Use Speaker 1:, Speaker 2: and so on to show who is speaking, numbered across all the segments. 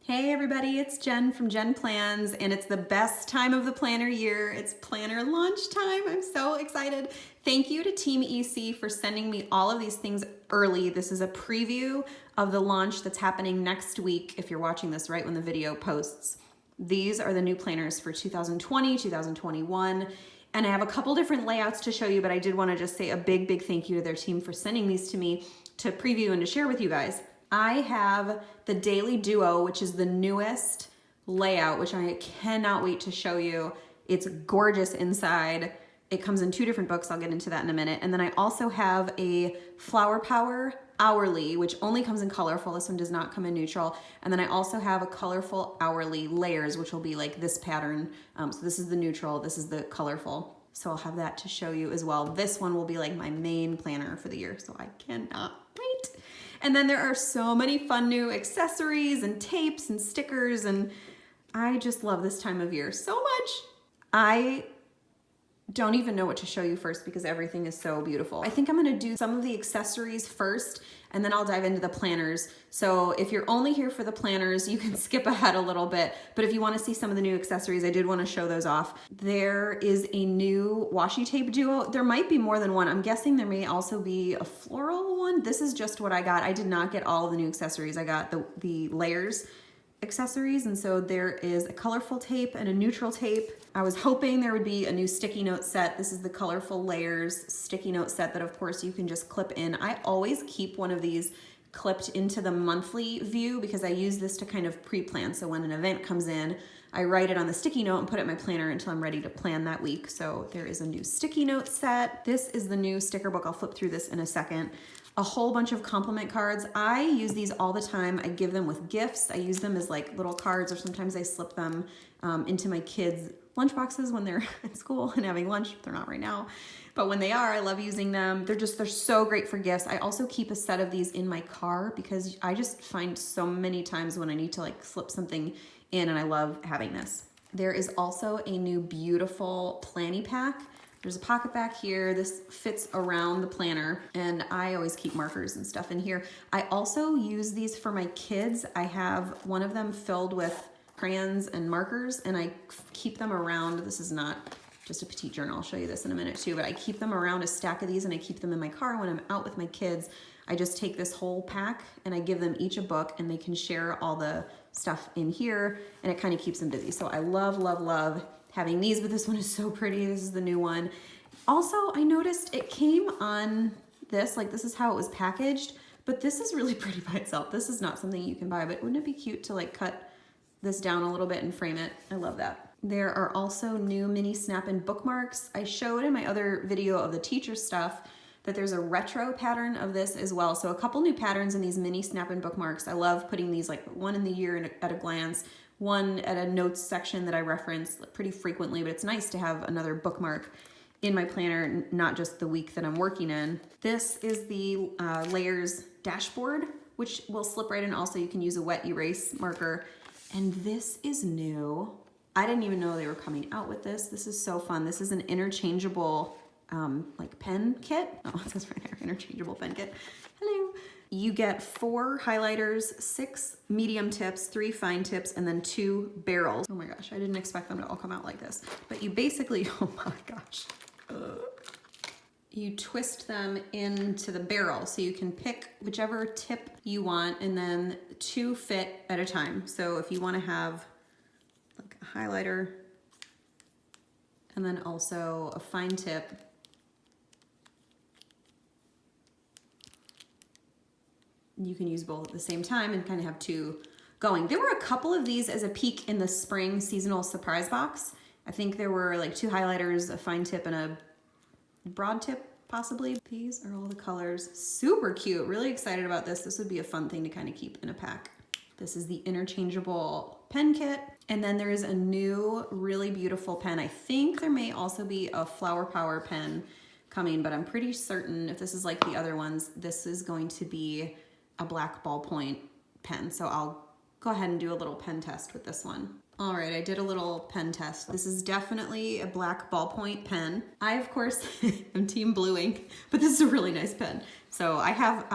Speaker 1: Hey everybody, it's Jen from JenPlans, and it's the best time of the planner year. It's planner launch time. I'm so excited. Thank you to Team EC for sending me all of these things early. This is a preview of the launch that's happening next week if you're watching this right when the video posts. These are the new planners for 2020, 2021, and I have a couple different layouts to show you, but I did want to just say a big thank you to their team for sending these to me to preview and to share with you guys. I have the Daily Duo, which is the newest layout, which I cannot wait to show you. It's gorgeous inside. It comes in two different books. I'll get into that in a minute. And then I also have a Flowerpower Hourly, which only comes in colorful. This one does not come in neutral. And then I also have a colorful Hourly Layers, which will be like this pattern. So this is the neutral, this is the colorful. So I'll have that to show you as well. This one will be like my main planner for the year, so I cannot wait. And then there are so many fun new accessories and tapes and stickers, and I just love this time of year so much. I don't even know what to show you first because everything is so beautiful. I think I'm gonna do some of the accessories first, and then I'll dive into the planners. So if you're only here for the planners, you can skip ahead a little bit, but if you wanna see some of the new accessories, I did wanna show those off. There is a new Washi Tape Duo. There might be more than one. I'm guessing there may also be a floral one. This is just what I got. I did not get all of the new accessories. I got the layers accessories, and so there is a colorful tape and a neutral tape. I was hoping there would be a new sticky note set. This is the colorful layers sticky note set that of course you can just clip in. I always keep one of these clipped into the monthly view because I use this to kind of pre-plan. So when an event comes in, I write it on the sticky note and put it in my planner until I'm ready to plan that week. So there is a new sticky note set. This is the new sticker book. I'll flip through this in a second. A whole bunch of compliment cards. I use these all the time. I give them with gifts. I use them as like little cards, or sometimes I slip them into my kids' lunch boxes when they're at school and having lunch. They're not right now, but when they are, I love using them. They're so great for gifts. I also keep a set of these in my car because I just find so many times when I need to like slip something in, and I love having this. There is also a new beautiful planny pack. There's a pocket back here. This fits around the planner, and I always keep markers and stuff in here. I also use these for my kids. I have one of them filled with crayons and markers, and I keep them around. This is not just a petite journal. I'll show you this in a minute too, but I keep them around a stack of these, and I keep them in my car when I'm out with my kids. I just take this whole pack and I give them each a book, and they can share all the stuff in here, and it kind of keeps them busy. So I love having these, but this one is so pretty. This is the new one. Also, I noticed it came on this, like this is how it was packaged, but this is really pretty by itself. This is not something you can buy, but wouldn't it be cute to like cut this down a little bit and frame it? I love that. There are also new mini snap-in bookmarks. I showed in my other video of the teacher stuff that there's a retro pattern of this as well. So a couple new patterns in these mini snap-in bookmarks. I love putting these, like one in the year at a glance, one at a notes section that I reference pretty frequently, but it's nice to have another bookmark in my planner, not just the week that I'm working in. This is the layers dashboard, which will slip right in. Also, you can use a wet erase marker. And this is new. I didn't even know they were coming out with this. This is so fun. This is an interchangeable like pen kit. Oh, it says right there, interchangeable pen kit. Hello. You get 4 highlighters, 6 medium tips, 3 fine tips, and then 2 barrels. Oh my gosh, I didn't expect them to all come out like this. But you basically, oh my gosh. You twist them into the barrel, so you can pick whichever tip you want, and then 2 fit at a time. So if you want to have like a highlighter and then also a fine tip, you can use both at the same time and kind of have 2 going. There were a couple of these as a peek in the spring seasonal surprise box. I think there were like 2 highlighters, a fine tip, and a broad tip, possibly. These are all the colors. Super cute. Really excited about this. This would be a fun thing to kind of keep in a pack. This is the interchangeable pen kit. And then there is a new, really beautiful pen. I think there may also be a Flowerpower pen coming, but I'm pretty certain if this is like the other ones, this is going to be a black ballpoint pen. So I'll go ahead and do a little pen test with this one. All right, I did a little pen test. This is definitely a black ballpoint pen. I, of course, am team blue ink, but this is a really nice pen. So I have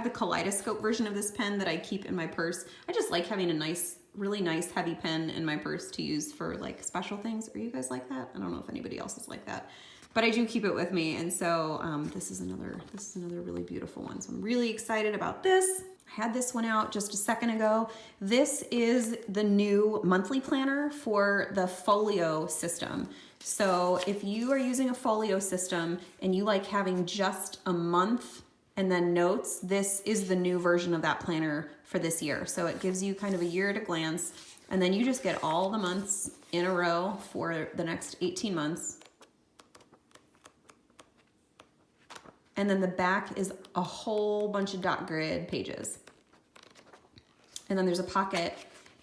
Speaker 1: the kaleidoscope version of this pen that I keep in my purse. I just like having a nice, really nice heavy pen in my purse to use for like special things. Are you guys like that? I don't know if anybody else is like that, but I do keep it with me. And so this is another really beautiful one. So I'm really excited about this. I had this one out just a second ago. This is the new monthly planner for the Folio system. So if you are using a Folio system and you like having just a month and then notes, this is the new version of that planner for this year. So it gives you kind of a year at a glance, and then you just get all the months in a row for the next 18 months. And then the back is a whole bunch of dot grid pages. And then there's a pocket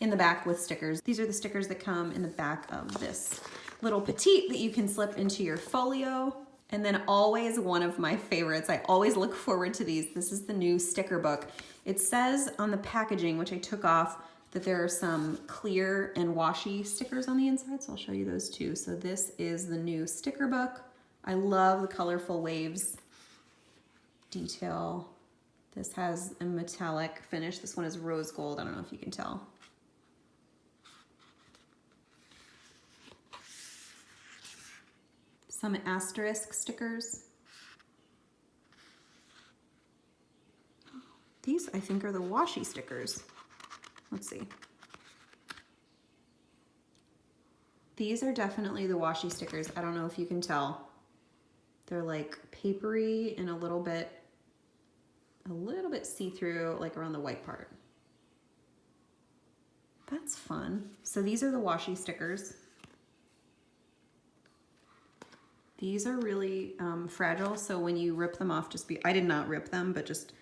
Speaker 1: in the back with stickers. These are the stickers that come in the back of this little petite that you can slip into your folio. And then always one of my favorites, I always look forward to these. This is the new sticker book. It says on the packaging, which I took off, that there are some clear and washi stickers on the inside. So I'll show you those too. So this is the new sticker book. I love the colorful waves detail. This has a metallic finish. This one is rose gold. I don't know if you can tell. Some asterisk stickers. These, I think, are the washi stickers. Let's see. These are definitely the washi stickers. I don't know if you can tell. They're like papery and a little bit see-through, like around the white part. That's fun. So these are the washi stickers. These are really fragile, so when you rip them off, I did not rip them, but just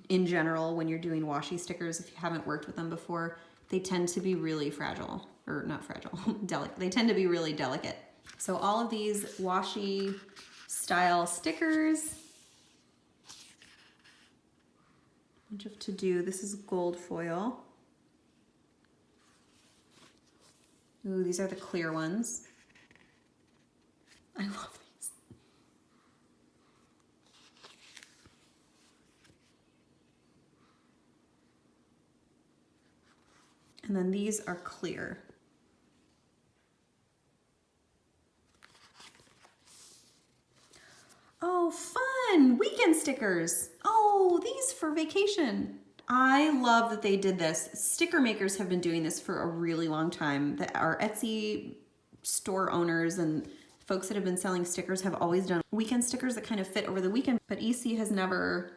Speaker 1: in general, when you're doing washi stickers, if you haven't worked with them before, they tend to be really fragile, or not fragile, delicate. They tend to be really delicate. So all of these washi style stickers, bunch of to do. This is gold foil. Ooh, these are the clear ones. I love these. And then these are clear. Oh, fun! Weekend stickers. Oh, these for vacation. I love that they did this. Sticker makers have been doing this for a really long time. Our Etsy store owners and folks that have been selling stickers have always done weekend stickers that kind of fit over the weekend, but EC has never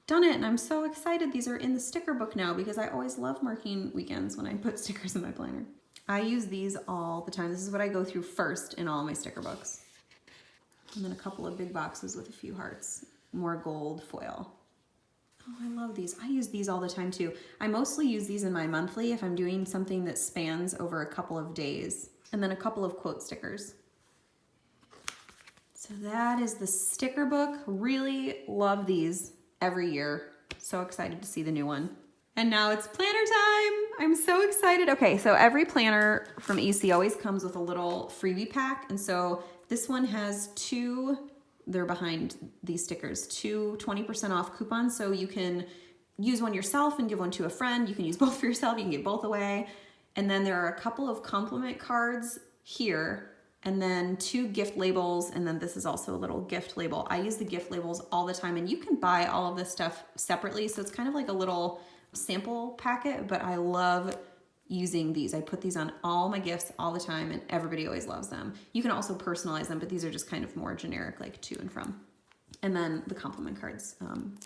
Speaker 1: done it, and I'm so excited these are in the sticker book now because I always love marking weekends when I put stickers in my planner. I use these all the time. This is what I go through first in all my sticker books. And then a couple of big boxes with a few hearts, more gold foil. Oh, I love these. I use these all the time too. I mostly use these in my monthly if I'm doing something that spans over a couple of days. And then a couple of quote stickers. So that is the sticker book. Really love these every year. So excited to see the new one. And now it's planner time. I'm so excited. Okay, so every planner from EC always comes with a little freebie pack. And so this one has they're behind these stickers, 20% off coupons. So you can use one yourself and give one to a friend. You can use both for yourself. You can give both away. And then there are a couple of compliment cards here, and then 2 gift labels. And then this is also a little gift label. I use the gift labels all the time, and you can buy all of this stuff separately. So it's kind of like a little sample packet, but I love using these. I put these on all my gifts all the time, and everybody always loves them. You can also personalize them, but these are just kind of more generic, like to and from. And then the compliment cards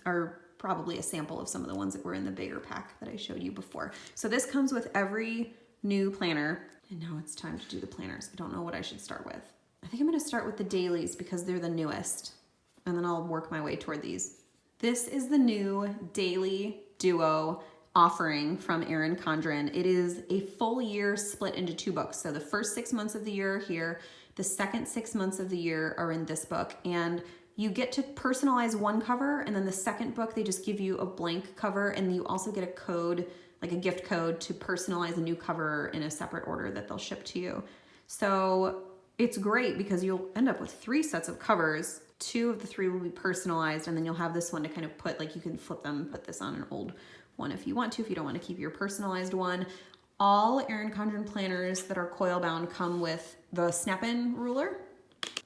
Speaker 1: are probably a sample of some of the ones that were in the bigger pack that I showed you before. So this comes with every new planner. And now it's time to do the planners. I don't know what I should start with. I think I'm gonna start with the dailies because they're the newest, and then I'll work my way toward these. This is the new Daily Duo offering from Erin Condren. It is a full year split into 2 books. So the first 6 months of the year are here. The second 6 months of the year are in this book. And you get to personalize one cover, and then the second book, they just give you a blank cover, and you also get a code like a gift code to personalize a new cover in a separate order that they'll ship to you. So it's great because you'll end up with 3 sets of covers. 2 of the 3 will be personalized, and then you'll have this one to kind of put, like you can flip them, put this on an old one if you want to, if you don't want to keep your personalized one. All Erin Condren planners that are coil bound come with the snap-in ruler.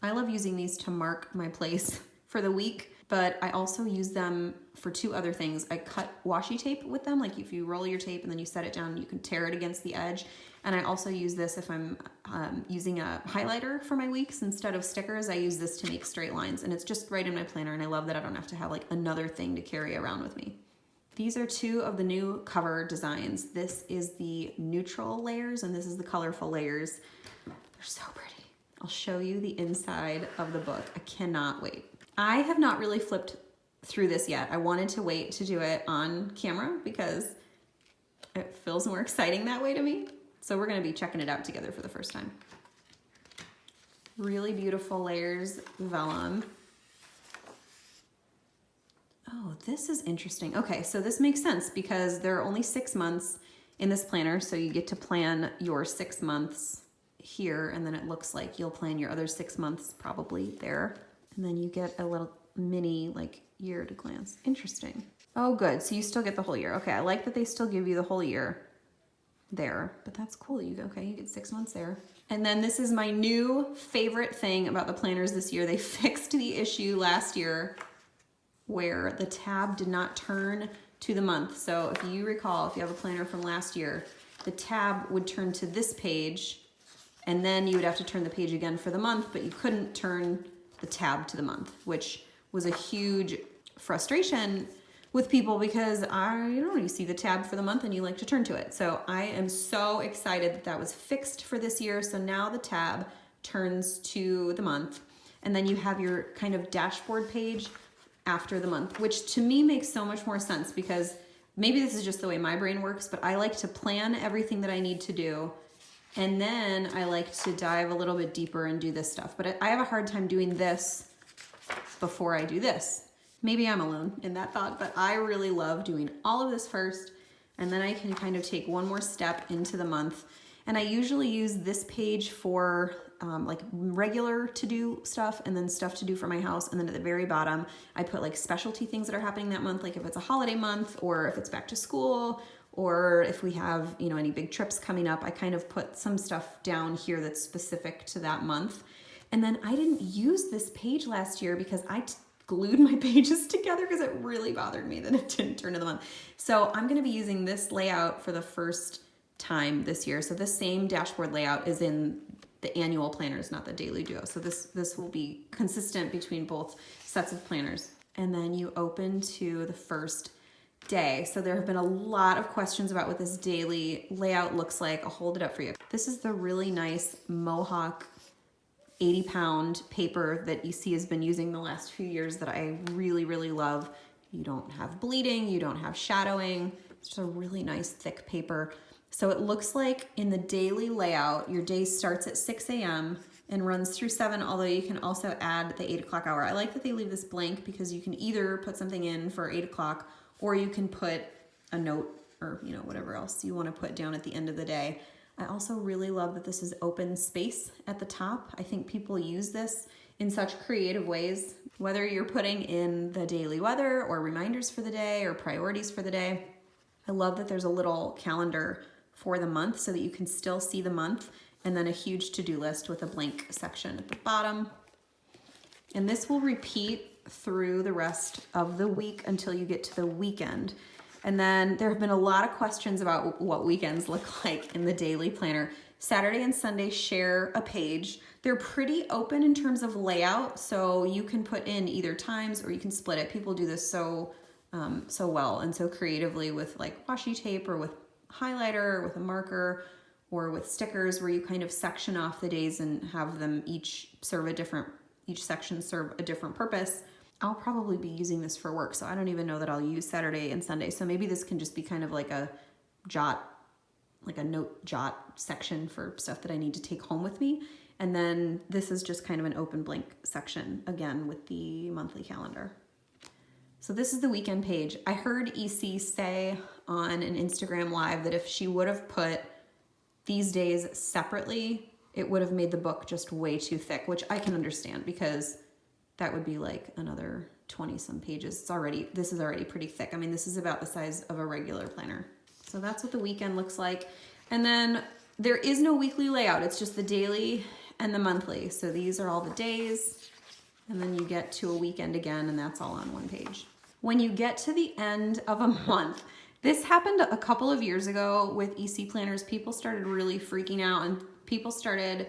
Speaker 1: I love using these to mark my place for the week, but I also use them for 2 other things. I cut washi tape with them, like if you roll your tape and then you set it down, you can tear it against the edge. And I also use this if I'm using a highlighter for my weeks. Instead of stickers, I use this to make straight lines, and it's just right in my planner, and I love that I don't have to have like another thing to carry around with me. These are 2 of the new cover designs. This is the neutral layers, and this is the colorful layers. They're so pretty. I'll show you the inside of the book. I cannot wait. I have not really flipped through this yet. I wanted to wait to do it on camera because it feels more exciting that way to me. So we're gonna be checking it out together for the first time. Really beautiful layers, vellum. Oh, this is interesting. Okay, so this makes sense because there are only 6 months in this planner, so you get to plan your 6 months here, and then it looks like you'll plan your other 6 months probably there. And then you get a little mini like year at a glance. Interesting. Oh, good, so you still get the whole year. Okay, I like that they still give you the whole year there, but that's cool. You get 6 months there. And then this is my new favorite thing about the planners this year. They fixed the issue last year where the tab did not turn to the month. So if you recall, if you have a planner from last year, the tab would turn to this page, and then you would have to turn the page again for the month, but you couldn't turn the tab to the month, which was a huge frustration with people because you see the tab for the month and you like to turn to it. So I am so excited that that was fixed for this year. So now the tab turns to the month, and then you have your kind of dashboard page after the month, which to me makes so much more sense because maybe this is just the way my brain works, but I like to plan everything that I need to do, and then I like to dive a little bit deeper and do this stuff. But I have a hard time doing this before I do this. Maybe I'm alone in that thought, but I really love doing all of this first, and then I can kind of take one more step into the month. And I usually use this page for like regular to-do stuff, and then stuff to do for my house. And then at the very bottom, I put like specialty things that are happening that month, like if it's a holiday month, or if it's back to school, or if we have, any big trips coming up, I kind of put some stuff down here that's specific to that month. And then I didn't use this page last year because I glued my pages together because it really bothered me that it didn't turn to the month. So I'm going to be using this layout for the first time this year. So this same dashboard layout is in the annual planners, not the daily duo. So this will be consistent between both sets of planners. And then you open to the first day. So there have been a lot of questions about what this daily layout looks like. I'll hold it up for you. This is the really nice Mohawk 80-pound paper that EC has been using the last few years that I really, really love. You don't have bleeding, you don't have shadowing. It's just a really nice thick paper. So it looks like in the daily layout, your day starts at 6 a.m. and runs through 7, although you can also add the 8 o'clock hour. I like that they leave this blank because you can either put something in for 8 o'clock, or you can put a note or whatever else you want to put down at the end of the day. I also really love that this is open space at the top. I think people use this in such creative ways, whether you're putting in the daily weather or reminders for the day or priorities for the day. I love that there's a little calendar for the month so that you can still see the month, and then a huge to-do list with a blank section at the bottom. And this will repeat through the rest of the week until you get to the weekend. And then there have been a lot of questions about what weekends look like in the daily planner. Saturday and Sunday share a page. They're pretty open in terms of layout, so you can put in either times or you can split it. People do this so well and so creatively with like washi tape or with highlighter or with a marker or with stickers, where you kind of section off the days and have them each section serve a different purpose. I'll probably be using this for work, so I don't even know that I'll use Saturday and Sunday. So maybe this can just be kind of like a note jot section for stuff that I need to take home with me. And then this is just kind of an open blank section, again, with the monthly calendar. So this is the weekend page. I heard EC say on an Instagram live that if she would have put these days separately, it would have made the book just way too thick, which I can understand because that would be like another 20 some pages. This is already pretty thick. I mean, this is about the size of a regular planner. So that's what the weekend looks like. And then there is no weekly layout. It's just the daily and the monthly. So these are all the days, and then you get to a weekend again, and that's all on one page. When you get to the end of a month, this happened a couple of years ago with EC planners. People started really freaking out, and people started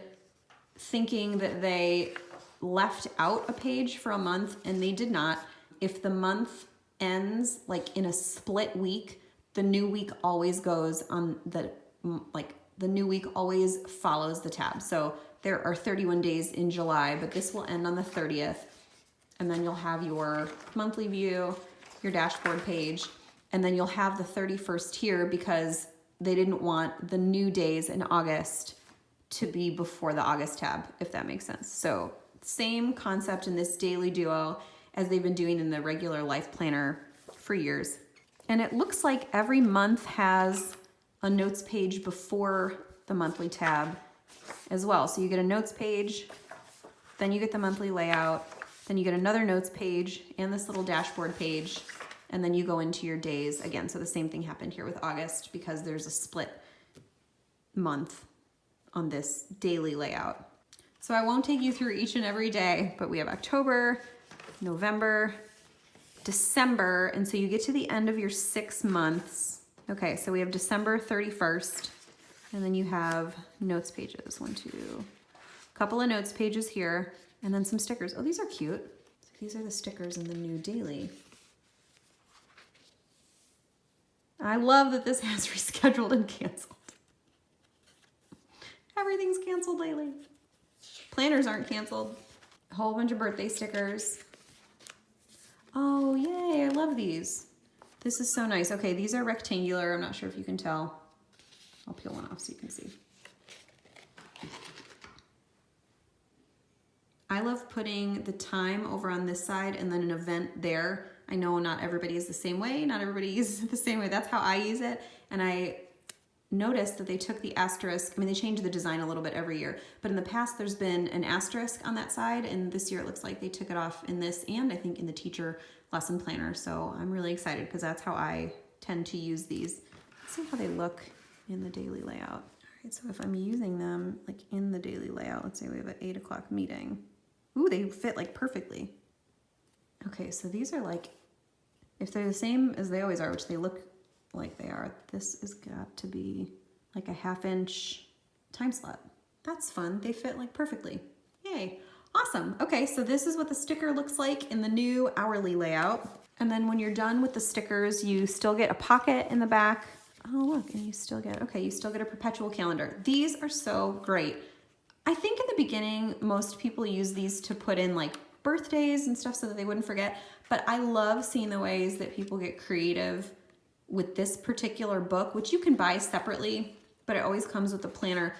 Speaker 1: thinking that they left out a page for a month, and they did not. If the month ends like in a split week, the new week always goes on the new week always follows the tab. So there are 31 days in July, but this will end on the 30th. And then you'll have your monthly view, your dashboard page, and then you'll have the 31st here because they didn't want the new days in August to be before the August tab, if that makes sense. So same concept in this daily duo as they've been doing in the regular Life Planner for years. And it looks like every month has a notes page before the monthly tab as well. So you get a notes page, then you get the monthly layout, then you get another notes page and this little dashboard page, and then you go into your days again. So the same thing happened here with August because there's a split month on this daily layout. So I won't take you through each and every day, but we have October, November, December, and so you get to the end of your 6 months. Okay, so we have December 31st, and then you have notes pages. A couple of notes pages here, and then some stickers. Oh, these are cute. So these are the stickers in the new daily. I love that this has rescheduled and canceled. Everything's canceled lately. Planners aren't canceled. A whole bunch of birthday stickers. Oh, yay, I love these. This is so nice. Okay, these are rectangular. I'm not sure if you can tell. I'll peel one off so you can see. I love putting the time over on this side and then an event there. I know not everybody is the same way. Not everybody uses it the same way. That's how I use it. And I noticed that they took the asterisk. I mean, they change the design a little bit every year, but in the past there's been an asterisk on that side, and this year it looks like they took it off in this and I think in the teacher lesson planner. So I'm really excited because that's how I tend to use these. Let's see how they look in the daily layout. All right, so if I'm using them like in the daily layout, let's say we have an 8 o'clock meeting. Ooh, they fit like perfectly. Okay, so these are like, if they're the same as they always are, which they look like they are, this has got to be like a 1/2 inch time slot. That's fun. They fit like perfectly. Yay. Awesome. Okay, so this is what the sticker looks like in the new hourly layout. And then when you're done with the stickers, you still get a pocket in the back. Oh, look, and you still get a perpetual calendar. These are so great. I think in the beginning, most people use these to put in like birthdays and stuff so that they wouldn't forget. But I love seeing the ways that people get creative with this particular book, which you can buy separately, but it always comes with the planner.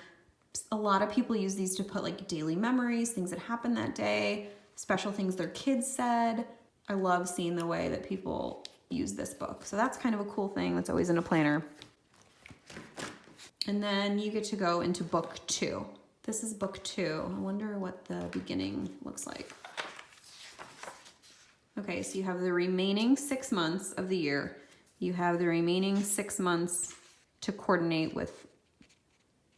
Speaker 1: A lot of people use these to put like daily memories, things that happened that day, special things their kids said. I love seeing the way that people use this book. So that's kind of a cool thing that's always in a planner. And then you get to go into book 2. This is book 2. I wonder what the beginning looks like. Okay, so you have the remaining 6 months of the year. You have the remaining 6 months to coordinate with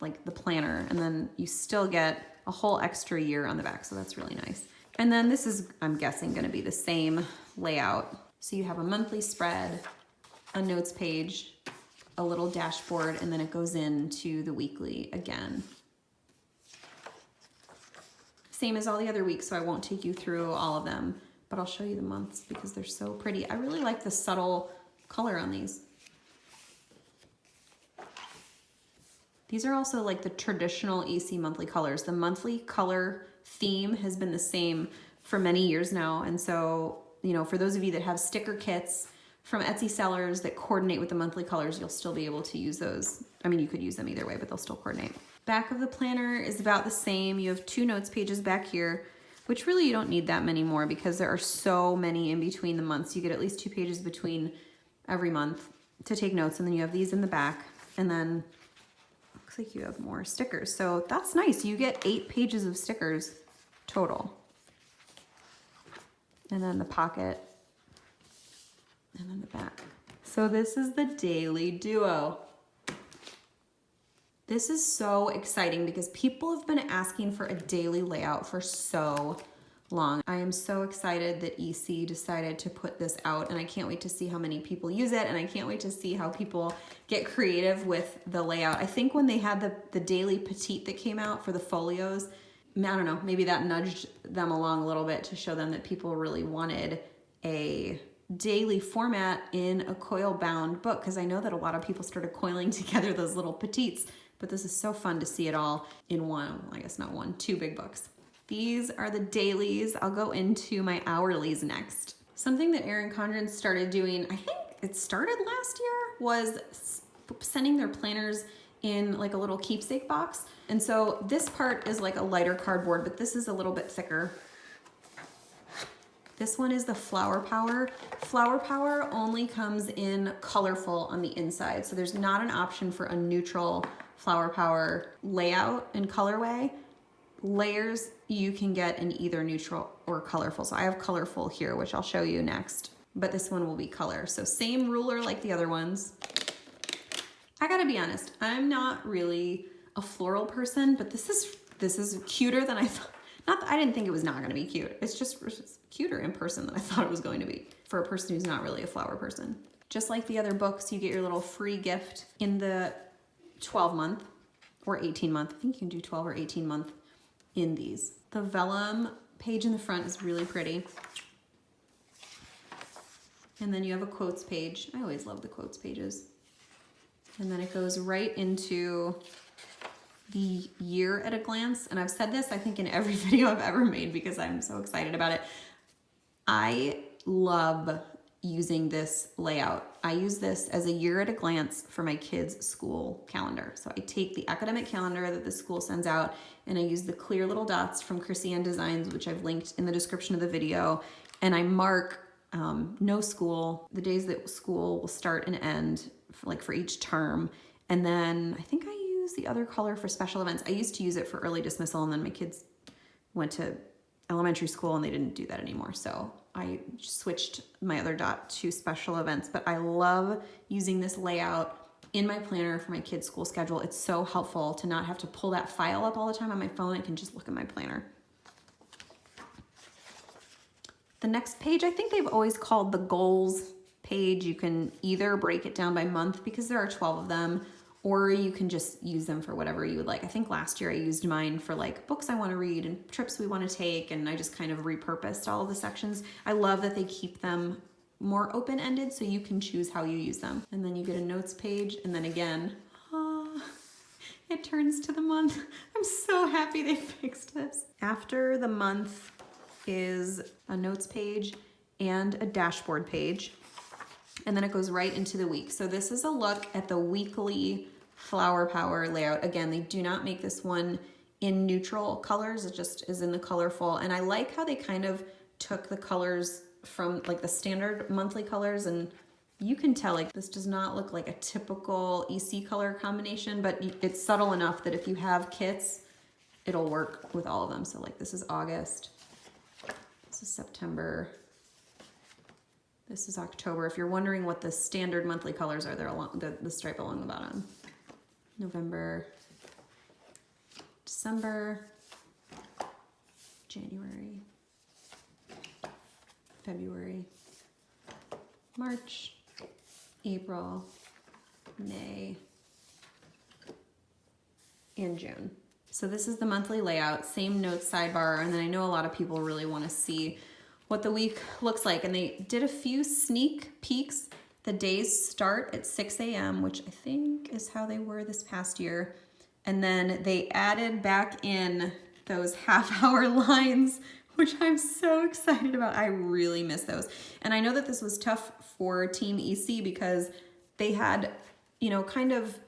Speaker 1: like the planner, and then you still get a whole extra year on the back, so that's really nice. And then this is, I'm guessing, gonna be the same layout. So you have a monthly spread, a notes page, a little dashboard, and then it goes into the weekly again. Same as all the other weeks, so I won't take you through all of them, but I'll show you the months because they're so pretty. I really like the subtle color on these. These are also like the traditional EC monthly colors. The monthly color theme has been the same for many years now. And so, you know, for those of you that have sticker kits from Etsy sellers that coordinate with the monthly colors, you'll still be able to use those. I mean, you could use them either way, but they'll still coordinate. Back of the planner is about the same. You have 2 notes pages back here. which really you don't need that many more because there are so many in between the months. You get at least 2 pages between every month to take notes, and then you have these in the back, and then looks like you have more stickers. So that's nice. You get 8 pages of stickers total. And then the pocket, and then the back. So this is the Daily Duo. This is so exciting because people have been asking for a daily layout for so long. I am so excited that EC decided to put this out, and I can't wait to see how many people use it, and I can't wait to see how people get creative with the layout. I think when they had the Daily Petite that came out for the folios, I don't know, maybe that nudged them along a little bit to show them that people really wanted a daily format in a coil bound book, because I know that a lot of people started coiling together those little petites, but this is so fun to see it all in one, I guess not one, 2 big books. These are the dailies. I'll go into my hourlies next. Something that Erin Condren started doing, I think it started last year, was sending their planners in like a little keepsake box. And so this part is like a lighter cardboard, but this is a little bit thicker. This one is the Flowerpower. Flowerpower only comes in colorful on the inside, so there's not an option for a neutral Flowerpower layout and colorway. Layers you can get in either neutral or colorful. So I have colorful here, which I'll show you next, but this one will be color. So same ruler like the other ones. I gotta be honest, I'm not really a floral person, but this is cuter than I thought. Not that I didn't think it was not gonna be cute. It's just cuter in person than I thought it was going to be for a person who's not really a flower person. Just like the other books, you get your little free gift in the 12-month or 18-month. I think you can do 12 or 18-month in these. The vellum page in the front is really pretty. And then you have a quotes page. I always love the quotes pages. And then it goes right into the year at a glance. And I've said this, I think, in every video I've ever made because I'm so excited about it. I love using this layout. I use this as a year at a glance for my kids' school calendar. So I take the academic calendar that the school sends out, and I use the clear little dots from Krissyanne Designs, which I've linked in the description of the video, and I mark no school, the days that school will start and end for each term. And then I think I use the other color for special events. I used to use it for early dismissal, and then my kids went to elementary school and they didn't do that anymore. So I switched my other dot to special events, but I love using this layout in my planner for my kids' school schedule. It's so helpful to not have to pull that file up all the time on my phone. I can just look at my planner. The next page, I think they've always called the goals page. You can either break it down by month because there are 12 of them, or you can just use them for whatever you would like. I think last year I used mine for like books I want to read and trips we want to take, and I just kind of repurposed all of the sections. I love that they keep them more open-ended so you can choose how you use them. And then you get a notes page, and then again, it turns to the month. I'm so happy they fixed this. After the month is a notes page and a dashboard page, and then it goes right into the week. So this is a look at the weekly Flowerpower layout. Again, they do not make this one in neutral colors. It just is in the colorful. And I like how they kind of took the colors from like the standard monthly colors, and you can tell like this does not look like a typical EC color combination, but it's subtle enough that if you have kits, it'll work with all of them. So like this is August, this is September, this is October. If you're wondering what the standard monthly colors are, they're along the stripe along the bottom. November, December, January, February, March, April, May, and June. So this is the monthly layout, same notes sidebar, and then I know a lot of people really want to see what the week looks like, and they did a few sneak peeks. The days start at 6 a.m., which I think is how they were this past year, and then they added back in those half-hour lines, which I'm so excited about. I really miss those. And I know that this was tough for Team EC because they had, you know, kind of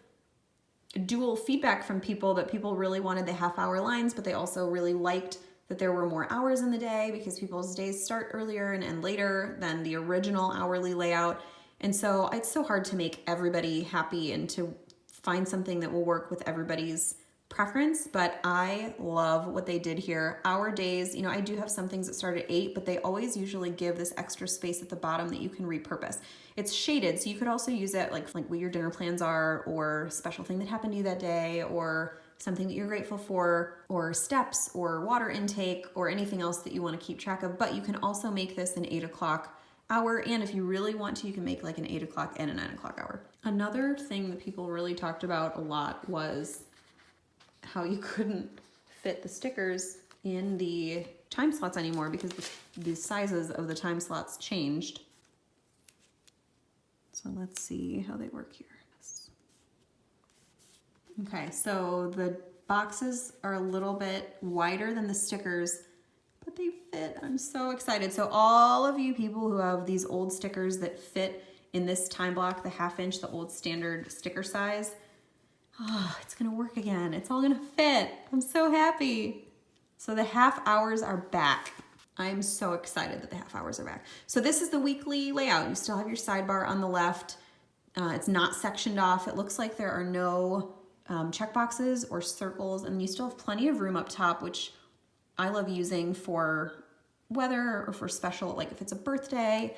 Speaker 1: dual feedback from people, that people really wanted the half-hour lines, but they also really liked that there were more hours in the day because people's days start earlier and end later than the original hourly layout. And so it's so hard to make everybody happy and to find something that will work with everybody's preference, but I love what they did here. Our days, you know, I do have some things that start at 8, but they always usually give this extra space at the bottom that you can repurpose. It's shaded, so you could also use it like what your dinner plans are, or a special thing that happened to you that day, or something that you're grateful for, or steps, or water intake, or anything else that you want to keep track of. But you can also make this an 8 o'clock hour, and if you really want to, you can make like an 8 o'clock and a 9 o'clock hour. Another thing that people really talked about a lot was how you couldn't fit the stickers in the time slots anymore because the sizes of the time slots changed. So let's see how they work here. Okay, so the boxes are a little bit wider than the stickers, but they fit. I'm so excited. So all of you people who have these old stickers that fit in this time block, the 1/2 inch, the old standard sticker size, oh, it's gonna work again. It's all gonna fit. I'm so happy. So the half hours are back. I am so excited that the half hours are back. So this is the weekly layout. You still have your sidebar on the left. It's not sectioned off. It looks like there are no check boxes or circles, and you still have plenty of room up top, which I love using for weather or for special, like if it's a birthday,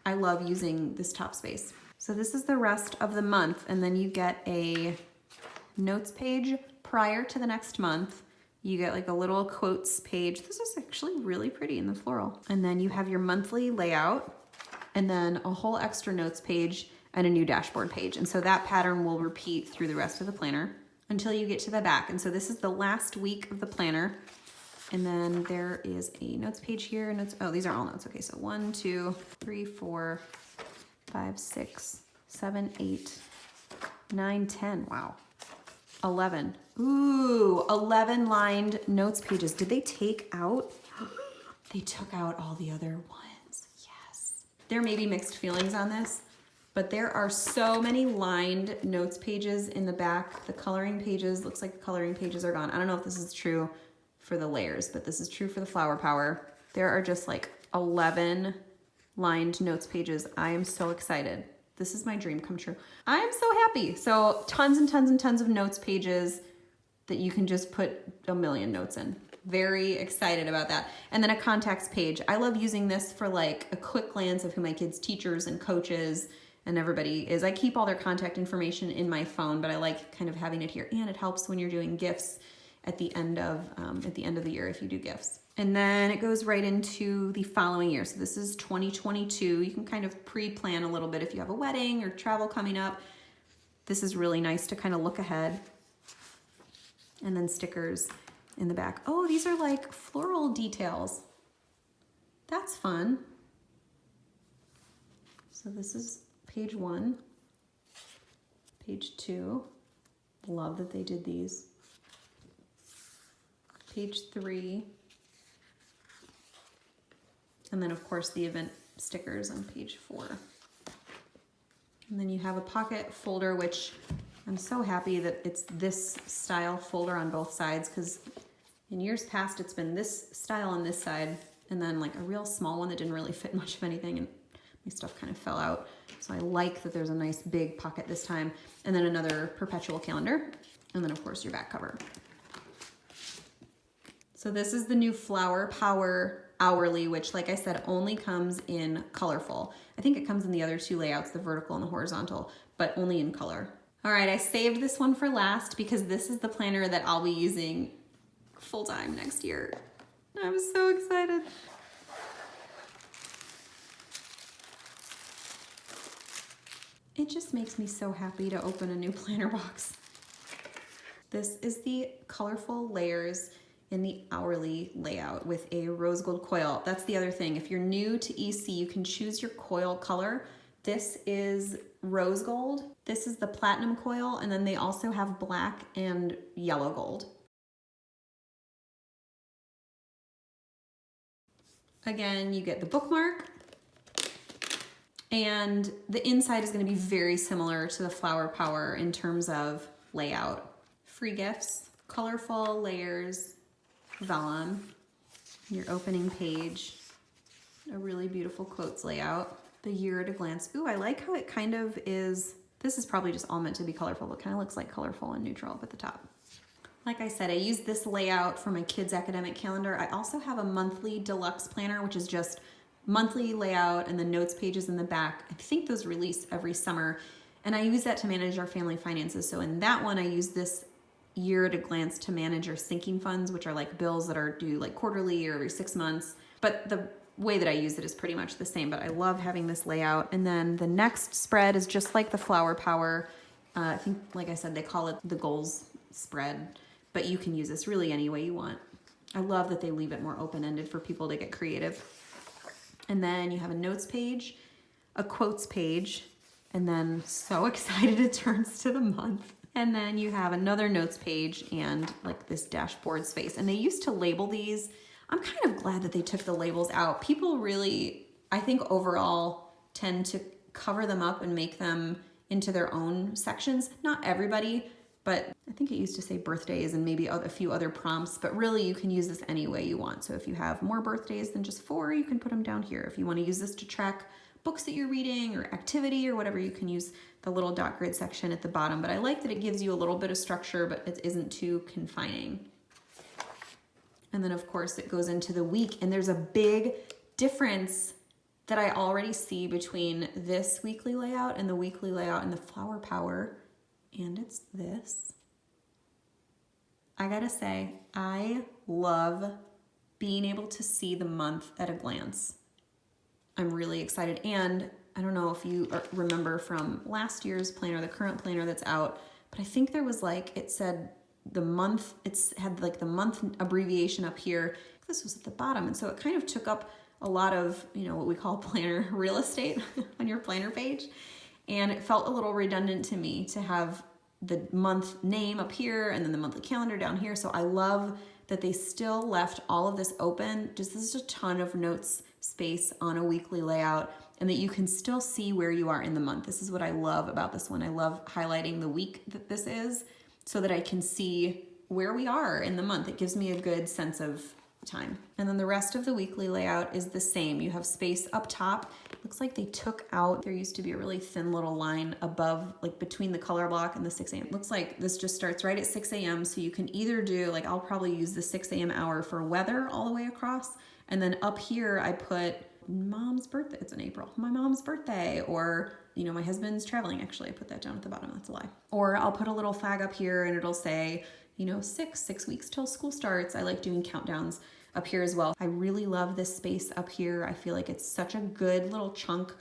Speaker 1: I love using this top space. So this is the rest of the month, and then you get a notes page prior to the next month. You get like a little quotes page. This is actually really pretty in the floral. And then you have your monthly layout, and then a whole extra notes page and a new dashboard page. And so that pattern will repeat through the rest of the planner until you get to the back. And so this is the last week of the planner. And then there is a notes page here. Notes, oh, these are all notes. Okay, so 1, 2, 3, 4, 5, 6, 7, 8, 9, 10. Wow. 11. Ooh, 11 lined notes pages. Did they take out? They took out all the other ones. Yes. There may be mixed feelings on this, but there are so many lined notes pages in the back. The coloring pages, looks like the coloring pages are gone. I don't know if this is true for the layers, but this is true for the Flowerpower. There are just like 11 lined notes pages. I am so excited. This is my dream come true. I am so happy. So tons and tons and tons of notes pages that you can just put a million notes in. Very excited about that. And then a contacts page. I love using this for like a quick glance of who my kids' teachers and coaches and everybody is. I keep all their contact information in my phone, but I like kind of having it here. And it helps when you're doing gifts at the end of the year if you do gifts. And then it goes right into the following year. So this is 2022. You can kind of pre-plan a little bit if you have a wedding or travel coming up. This is really nice to kind of look ahead. And then stickers in the back. Oh, these are like floral details. That's fun. So this is page 1, page 2. Love that they did these. Page 3. And then of course the event stickers on page 4. And then you have a pocket folder, which I'm so happy that it's this style folder on both sides, because in years past it's been this style on this side and then like a real small one that didn't really fit much of anything and my stuff kind of fell out. So I like that there's a nice big pocket this time. And then another Perpetual Calendar. And then of course your back cover. So this is the new Flowerpower hourly, which like I said, only comes in colorful. I think it comes in the other two layouts, the vertical and the horizontal, but only in color. All right, I saved this one for last because this is the planner that I'll be using full-time next year. I'm so excited. It just makes me so happy to open a new planner box. This is the colorful layers in the hourly layout with a rose gold coil. That's the other thing. If you're new to EC, you can choose your coil color. This is rose gold. This is the platinum coil, and then they also have black and yellow gold. Again, you get the bookmark, and the inside is going to be very similar to the Flowerpower in terms of layout. Free gifts, colorful layers, vellum, Your opening page, a really beautiful quotes layout. The year at a glance. Ooh, I like how it kind of is, this is probably just all meant to be colorful, but kind of looks like colorful and neutral up at the top. Like I said, I use this layout for my kids' academic calendar. I also have a monthly deluxe planner, which is just monthly layout and the notes pages in the back. I think those release every summer, and I use that to manage our family finances. So in that one, I use this year at a glance to manage our sinking funds, which are like bills that are due like quarterly or every 6 months. But the way that I use it is pretty much the same, but I love having this layout. And then the next spread is just like the Flowerpower. I think, like I said, they call it the goals spread, but you can use this really any way you want. I love that they leave it more open-ended for people to get creative. And then you have a notes page, a quotes page, and then so excited it turns to the month. And then you have another notes page and like this dashboard space. And they used to label these. I'm kind of glad that they took the labels out. People really, I think overall, tend to cover them up and make them into their own sections. Not everybody, but I think it used to say birthdays and maybe a few other prompts, but really you can use this any way you want. So if you have more birthdays than just 4, you can put them down here. If you want to use this to track books that you're reading or activity or whatever, you can use the little dot grid section at the bottom. But I like that it gives you a little bit of structure, but it isn't too confining. And then of course it goes into the week, and there's a big difference that I already see between this weekly layout and the weekly layout in the Flowerpower, and it's this. I gotta say, I love being able to see the month at a glance. I'm really excited, and I don't know if you remember from last year's planner, the current planner that's out, but I think there was like, it said the month, it's had like the month abbreviation up here. This was at the bottom, and so it kind of took up a lot of, you know, what we call planner real estate on your planner page. And it felt a little redundant to me to have the month name up here and then the monthly calendar down here. So I love that they still left all of this open. Just this is a ton of notes space on a weekly layout, and that you can still see where you are in the month. This is what I love about this one. I love highlighting the week that this is so that I can see where we are in the month. It gives me a good sense of time. And then the rest of the weekly layout is the same. You have space up top. Looks like they took out, there used to be a really thin little line above, like between the color block and the 6 a.m. Looks like this just starts right at 6 a.m. So you can either do, like I'll probably use the 6 a.m. hour for weather all the way across. And then up here I put mom's birthday, it's in April, my mom's birthday, or you know, my husband's traveling. Actually, I put that down at the bottom, that's a lie. Or I'll put a little flag up here and it'll say, you know, 6 weeks till school starts. I like doing countdowns up here as well. I really love this space up here. I feel like it's such a good little chunk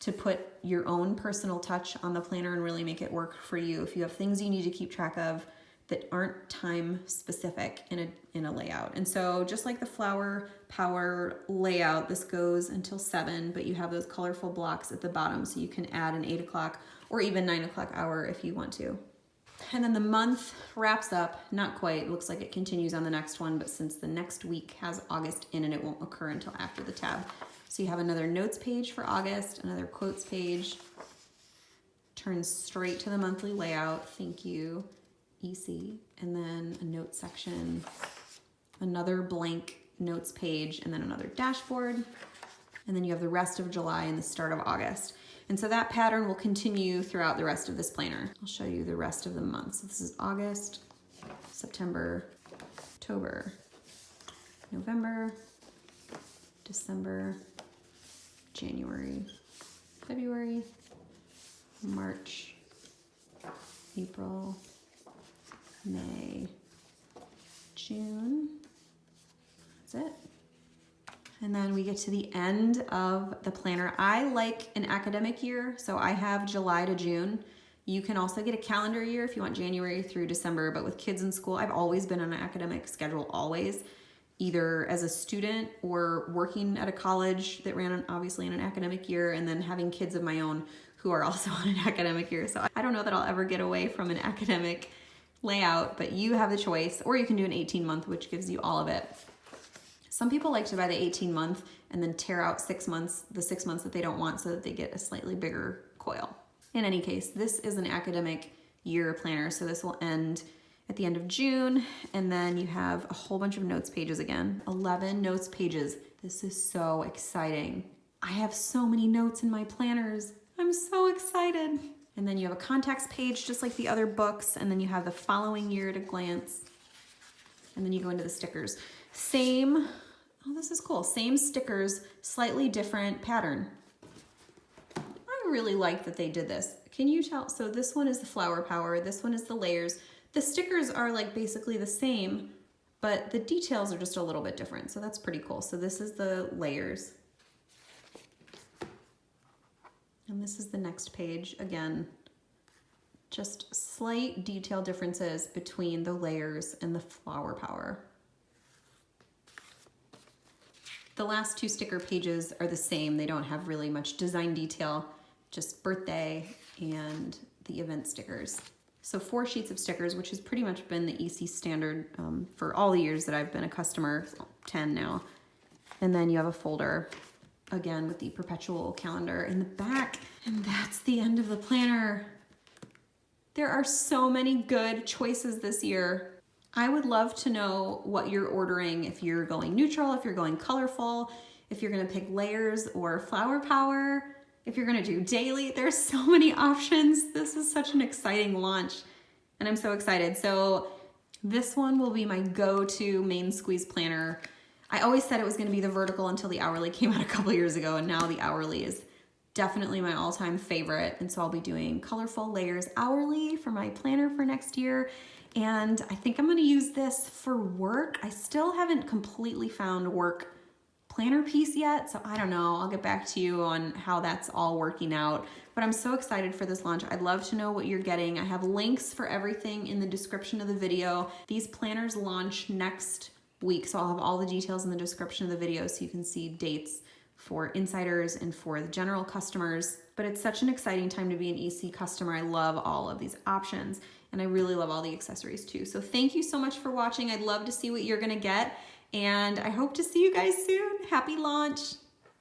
Speaker 1: to put your own personal touch on the planner and really make it work for you. If you have things you need to keep track of that aren't time specific in a layout. And so just like the Flowerpower layout, this goes until 7, but you have those colorful blocks at the bottom so you can add an 8 o'clock or even 9 o'clock hour if you want to. And then the month wraps up, not quite, it looks like it continues on the next one, but since the next week has August in and it won't occur until after the tab. So you have another notes page for August, another quotes page, turns straight to the monthly layout, thank you, EC, and then a notes section, another blank notes page, and then another dashboard. And then you have the rest of July and the start of August. And so that pattern will continue throughout the rest of this planner. I'll show you the rest of the months. So this is August, September, October, November, December, January, February, March, April, May, June. That's it. And then we get to the end of the planner. I like an academic year, so I have July to June. You can also get a calendar year if you want January through December, but with kids in school, I've always been on an academic schedule, always, either as a student or working at a college that ran obviously in an academic year, and then having kids of my own who are also on an academic year. So I don't know that I'll ever get away from an academic layout, but you have the choice, or you can do an 18-month, which gives you all of it. Some people like to buy the 18-month and then tear out 6 months, the 6 months that they don't want, so that they get a slightly bigger coil. In any case, this is an academic year planner, so this will end at the end of June. And then you have a whole bunch of notes pages again, 11 notes pages. This is so exciting. I have so many notes in my planners. I'm so excited. And then you have a contacts page, just like the other books. And then you have the following year at a glance. And then you go into the stickers. Same, oh, this is cool. Same stickers, slightly different pattern. I really like that they did this. Can you tell? So this one is the Flowerpower. This one is the layers. The stickers are like basically the same, but the details are just a little bit different. So that's pretty cool. So this is the layers. And this is the next page. Again, just slight detail differences between the layers and the Flowerpower. The last two sticker pages are the same. They don't have really much design detail, just birthday and the event stickers. So 4 sheets of stickers, which has pretty much been the EC standard for all the years that I've been a customer, 10 now. And then you have a folder, again, with the Perpetual Calendar in the back. And that's the end of the planner. There are so many good choices this year. I would love to know what you're ordering, if you're going neutral, if you're going colorful, if you're gonna pick layers or Flowerpower, if you're gonna do daily. There's so many options. This is such an exciting launch and I'm so excited. So this one will be my go-to main squeeze planner. I always said it was gonna be the vertical until the hourly came out a couple years ago, and now the hourly is definitely my all-time favorite. And so I'll be doing colorful layers hourly for my planner for next year. And I think I'm gonna use this for work. I still haven't completely found work planner piece yet, so I don't know. I'll get back to you on how that's all working out. But I'm so excited for this launch. I'd love to know what you're getting. I have links for everything in the description of the video. These planners launch next week, so I'll have all the details in the description of the video so you can see dates for insiders and for the general customers. But it's such an exciting time to be an EC customer. I love all of these options, and I really love all the accessories too. So thank you so much for watching. I'd love to see what you're gonna get, and I hope to see you guys soon. Happy launch.